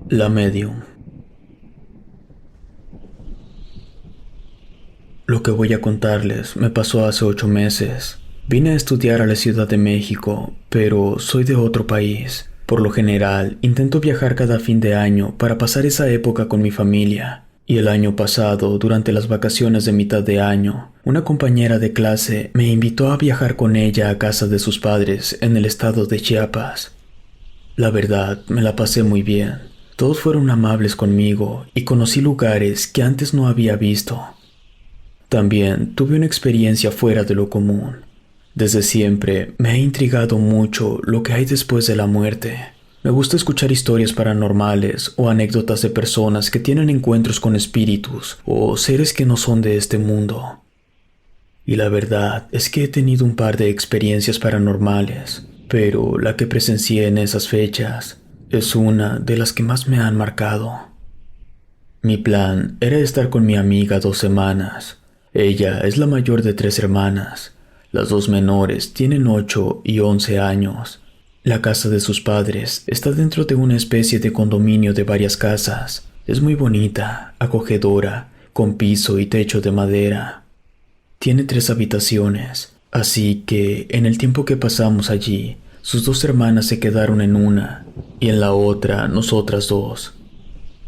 La Medium. Lo que voy a contarles me pasó hace 8 meses. Vine a estudiar a la Ciudad de México, pero soy de otro país. Por lo general, intento viajar cada fin de año para pasar esa época con mi familia. Y el año pasado, durante las vacaciones de mitad de año, una compañera de clase me invitó a viajar con ella a casa de sus padres en el estado de Chiapas. La verdad, me la pasé muy bien. Todos fueron amables conmigo y conocí lugares que antes no había visto. También tuve una experiencia fuera de lo común. Desde siempre me ha intrigado mucho lo que hay después de la muerte. Me gusta escuchar historias paranormales o anécdotas de personas que tienen encuentros con espíritus o seres que no son de este mundo. Y la verdad es que he tenido un par de experiencias paranormales, pero la que presencié en esas fechas es una de las que más me han marcado. Mi plan era estar con mi amiga 2 semanas. Ella es la mayor de 3 hermanas. Las dos menores tienen 8 y 11 años. La casa de sus padres está dentro de una especie de condominio de varias casas. Es muy bonita, acogedora, con piso y techo de madera. Tiene 3 habitaciones, así que en el tiempo que pasamos allí, sus 2 hermanas se quedaron en una y en la otra nosotras dos.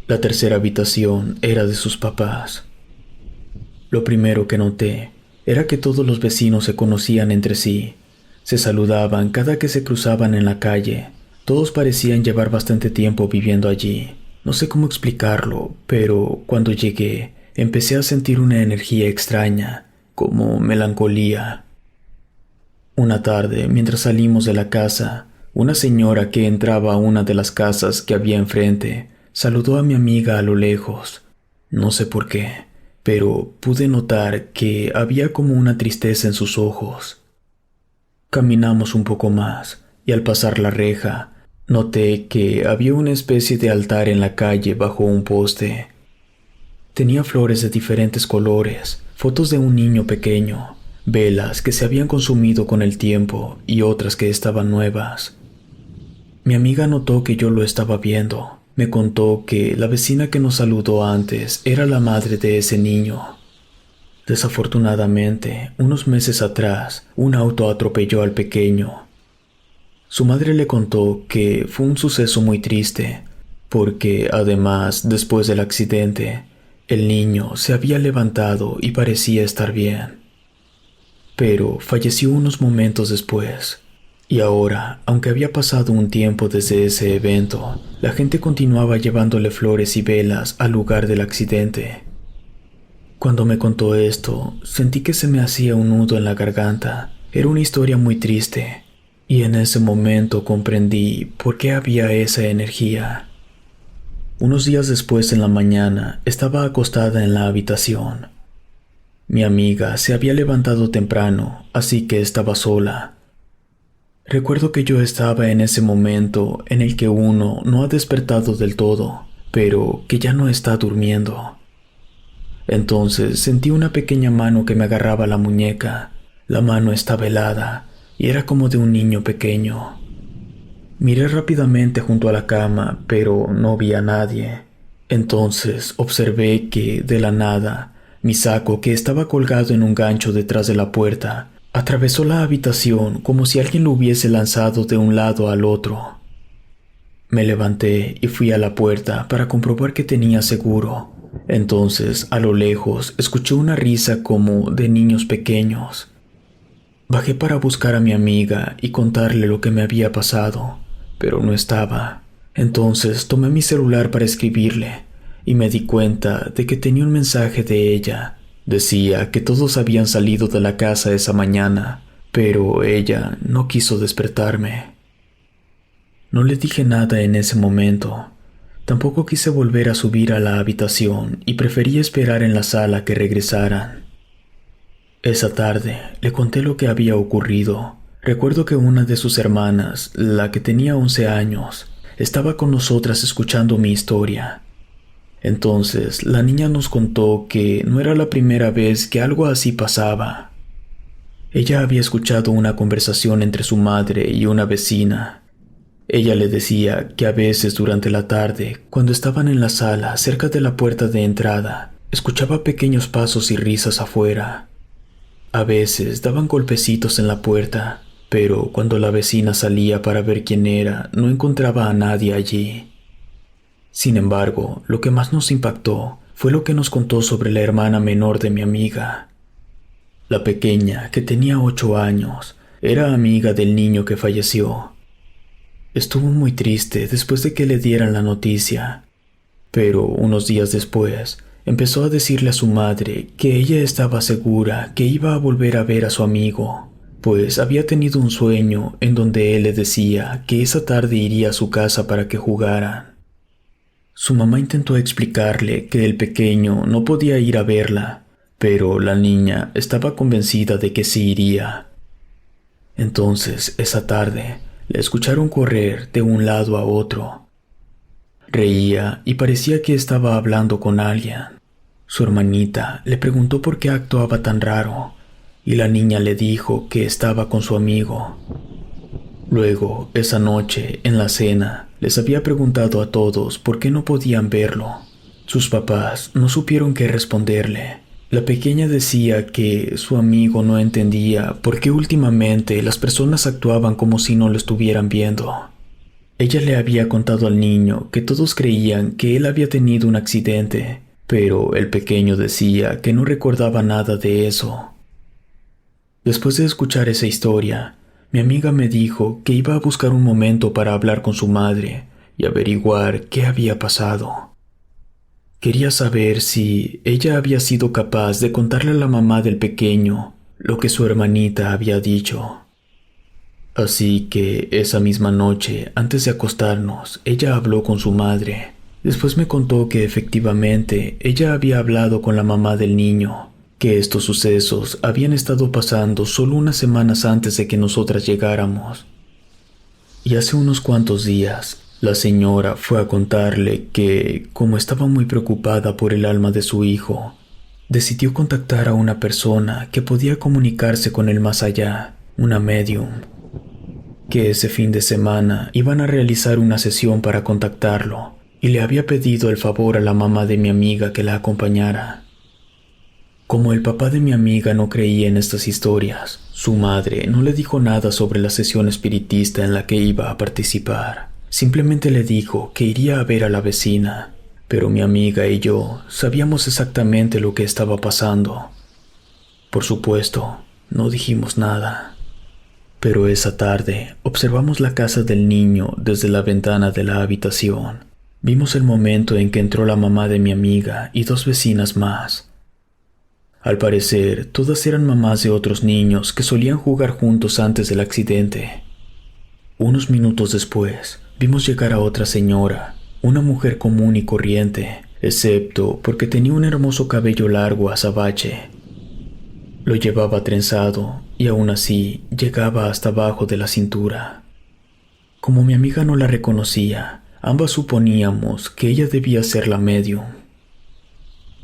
La tercera habitación era de sus papás. Lo primero que noté era que todos los vecinos se conocían entre sí. Se saludaban cada que se cruzaban en la calle. Todos parecían llevar bastante tiempo viviendo allí. No sé cómo explicarlo, pero cuando llegué, empecé a sentir una energía extraña, como melancolía. Una tarde, mientras salimos de la casa, una señora que entraba a una de las casas que había enfrente, saludó a mi amiga a lo lejos. No sé por qué, pero pude notar que había como una tristeza en sus ojos. Caminamos un poco más, y al pasar la reja, noté que había una especie de altar en la calle bajo un poste. Tenía flores de diferentes colores, fotos de un niño pequeño, velas que se habían consumido con el tiempo y otras que estaban nuevas. Mi amiga notó que yo lo estaba viendo. Me contó que la vecina que nos saludó antes era la madre de ese niño. Desafortunadamente, unos meses atrás, un auto atropelló al pequeño. Su madre le contó que fue un suceso muy triste, porque además, después del accidente, el niño se había levantado y parecía estar bien. Pero falleció unos momentos después. Y ahora, aunque había pasado un tiempo desde ese evento, la gente continuaba llevándole flores y velas al lugar del accidente. Cuando me contó esto, sentí que se me hacía un nudo en la garganta. Era una historia muy triste, y en ese momento comprendí por qué había esa energía. Unos días después, en la mañana, estaba acostada en la habitación. Mi amiga se había levantado temprano, así que estaba sola. Recuerdo que yo estaba en ese momento en el que uno no ha despertado del todo, pero que ya no está durmiendo. Entonces sentí una pequeña mano que me agarraba la muñeca. La mano estaba helada y era como de un niño pequeño. Miré rápidamente junto a la cama, pero no vi a nadie. Entonces observé que, de la nada, mi saco, que estaba colgado en un gancho detrás de la puerta, atravesó la habitación como si alguien lo hubiese lanzado de un lado al otro. Me levanté y fui a la puerta para comprobar que tenía seguro. Entonces, a lo lejos, escuché una risa como de niños pequeños. Bajé para buscar a mi amiga y contarle lo que me había pasado, pero no estaba. Entonces tomé mi celular para escribirle y me di cuenta de que tenía un mensaje de ella. Decía que todos habían salido de la casa esa mañana, pero ella no quiso despertarme. No le dije nada en ese momento. Tampoco quise volver a subir a la habitación y preferí esperar en la sala que regresaran. Esa tarde le conté lo que había ocurrido. Recuerdo que una de sus hermanas, la que tenía 11 años, estaba con nosotras escuchando mi historia. Entonces la niña nos contó que no era la primera vez que algo así pasaba. Ella había escuchado una conversación entre su madre y una vecina. Ella le decía que a veces durante la tarde, cuando estaban en la sala cerca de la puerta de entrada, escuchaba pequeños pasos y risas afuera. A veces daban golpecitos en la puerta, pero cuando la vecina salía para ver quién era, no encontraba a nadie allí. Sin embargo, lo que más nos impactó fue lo que nos contó sobre la hermana menor de mi amiga. La pequeña, que tenía 8 años, era amiga del niño que falleció. Estuvo muy triste después de que le dieran la noticia, pero unos días después empezó a decirle a su madre que ella estaba segura que iba a volver a ver a su amigo, pues había tenido un sueño en donde él le decía que esa tarde iría a su casa para que jugaran. Su mamá intentó explicarle que el pequeño no podía ir a verla, pero la niña estaba convencida de que sí iría. Entonces, esa tarde, la escucharon correr de un lado a otro. Reía y parecía que estaba hablando con alguien. Su hermanita le preguntó por qué actuaba tan raro, y la niña le dijo que estaba con su amigo. Luego, esa noche, en la cena, les había preguntado a todos por qué no podían verlo. Sus papás no supieron qué responderle. La pequeña decía que su amigo no entendía por qué últimamente las personas actuaban como si no lo estuvieran viendo. Ella le había contado al niño que todos creían que él había tenido un accidente, pero el pequeño decía que no recordaba nada de eso. Después de escuchar esa historia, mi amiga me dijo que iba a buscar un momento para hablar con su madre y averiguar qué había pasado. Quería saber si ella había sido capaz de contarle a la mamá del pequeño lo que su hermanita había dicho. Así que esa misma noche, antes de acostarnos, ella habló con su madre. Después me contó que efectivamente ella había hablado con la mamá del niño, que estos sucesos habían estado pasando solo unas semanas antes de que nosotras llegáramos. Y hace unos cuantos días, la señora fue a contarle que, como estaba muy preocupada por el alma de su hijo, decidió contactar a una persona que podía comunicarse con el más allá, una medium, que ese fin de semana iban a realizar una sesión para contactarlo, y le había pedido el favor a la mamá de mi amiga que la acompañara. Como el papá de mi amiga no creía en estas historias, su madre no le dijo nada sobre la sesión espiritista en la que iba a participar. Simplemente le dijo que iría a ver a la vecina, pero mi amiga y yo sabíamos exactamente lo que estaba pasando. Por supuesto, no dijimos nada. Pero esa tarde observamos la casa del niño desde la ventana de la habitación. Vimos el momento en que entró la mamá de mi amiga y 2 vecinas más. Al parecer, todas eran mamás de otros niños que solían jugar juntos antes del accidente. Unos minutos después, vimos llegar a otra señora, una mujer común y corriente, excepto porque tenía un hermoso cabello largo azabache. Lo llevaba trenzado y aún así llegaba hasta abajo de la cintura. Como mi amiga no la reconocía, ambas suponíamos que ella debía ser la medium.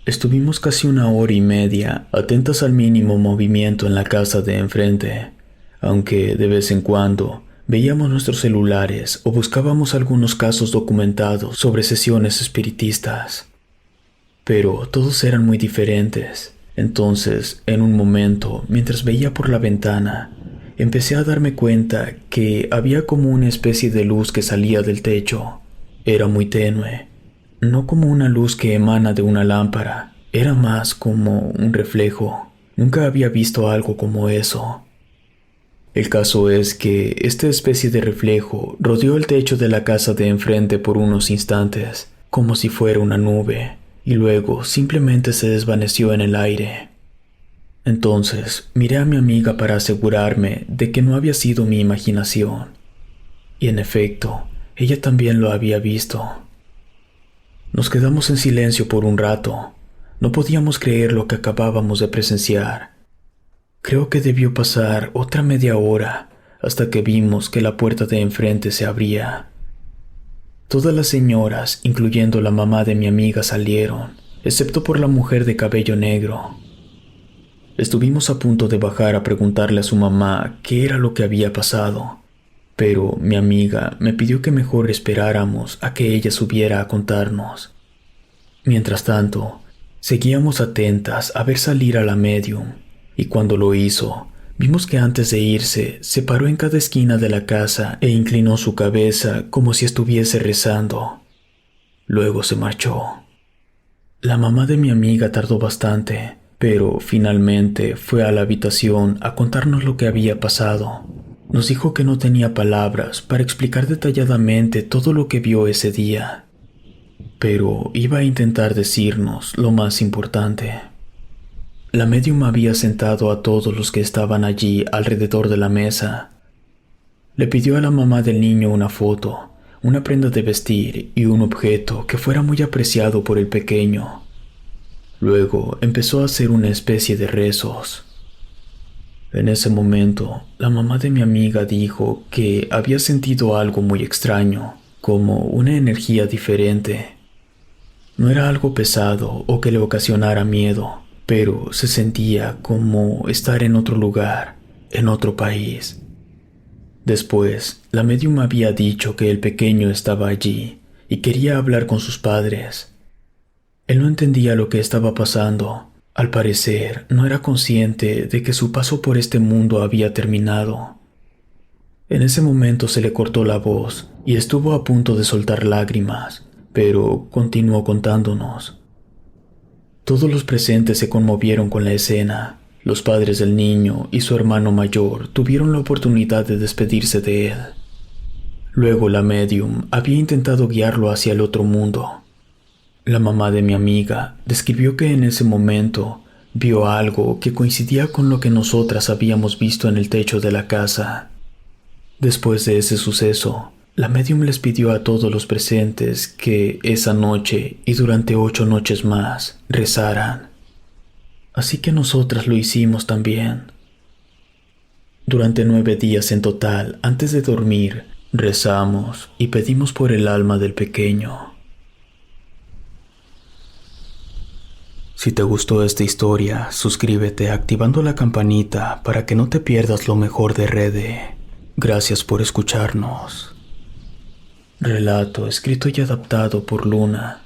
Estuvimos casi 1 hora y media atentas al mínimo movimiento en la casa de enfrente, aunque de vez en cuando veíamos nuestros celulares o buscábamos algunos casos documentados sobre sesiones espiritistas. Pero todos eran muy diferentes. Entonces, en un momento, mientras veía por la ventana, empecé a darme cuenta que había como una especie de luz que salía del techo. Era muy tenue. No como una luz que emana de una lámpara, era más como un reflejo. Nunca había visto algo como eso. El caso es que esta especie de reflejo rodeó el techo de la casa de enfrente por unos instantes, como si fuera una nube, y luego simplemente se desvaneció en el aire. Entonces miré a mi amiga para asegurarme de que no había sido mi imaginación. Y en efecto, ella también lo había visto. Nos quedamos en silencio por un rato. No podíamos creer lo que acabábamos de presenciar. Creo que debió pasar otra media hora hasta que vimos que la puerta de enfrente se abría. Todas las señoras, incluyendo la mamá de mi amiga, salieron, excepto por la mujer de cabello negro. Estuvimos a punto de bajar a preguntarle a su mamá qué era lo que había pasado, pero mi amiga me pidió que mejor esperáramos a que ella subiera a contarnos. Mientras tanto, seguíamos atentas a ver salir a la medium, y cuando lo hizo, vimos que antes de irse, se paró en cada esquina de la casa e inclinó su cabeza como si estuviese rezando. Luego se marchó. La mamá de mi amiga tardó bastante, pero finalmente fue a la habitación a contarnos lo que había pasado. Nos dijo que no tenía palabras para explicar detalladamente todo lo que vio ese día, pero iba a intentar decirnos lo más importante. La médium había sentado a todos los que estaban allí alrededor de la mesa. Le pidió a la mamá del niño una foto, una prenda de vestir y un objeto que fuera muy apreciado por el pequeño. Luego empezó a hacer una especie de rezos. En ese momento, la mamá de mi amiga dijo que había sentido algo muy extraño, como una energía diferente. No era algo pesado o que le ocasionara miedo, pero se sentía como estar en otro lugar, en otro país. Después, la médium había dicho que el pequeño estaba allí y quería hablar con sus padres. Él no entendía lo que estaba pasando. Al parecer, no era consciente de que su paso por este mundo había terminado. En ese momento se le cortó la voz y estuvo a punto de soltar lágrimas, pero continuó contándonos. Todos los presentes se conmovieron con la escena. Los padres del niño y su hermano mayor tuvieron la oportunidad de despedirse de él. Luego la médium había intentado guiarlo hacia el otro mundo. La mamá de mi amiga describió que en ese momento vio algo que coincidía con lo que nosotras habíamos visto en el techo de la casa. Después de ese suceso, la médium les pidió a todos los presentes que esa noche y durante 8 noches más rezaran. Así que nosotras lo hicimos también. Durante 9 días en total, antes de dormir, rezamos y pedimos por el alma del pequeño. Si te gustó esta historia, suscríbete activando la campanita para que no te pierdas lo mejor de Rede. Gracias por escucharnos. Relato escrito y adaptado por Luna.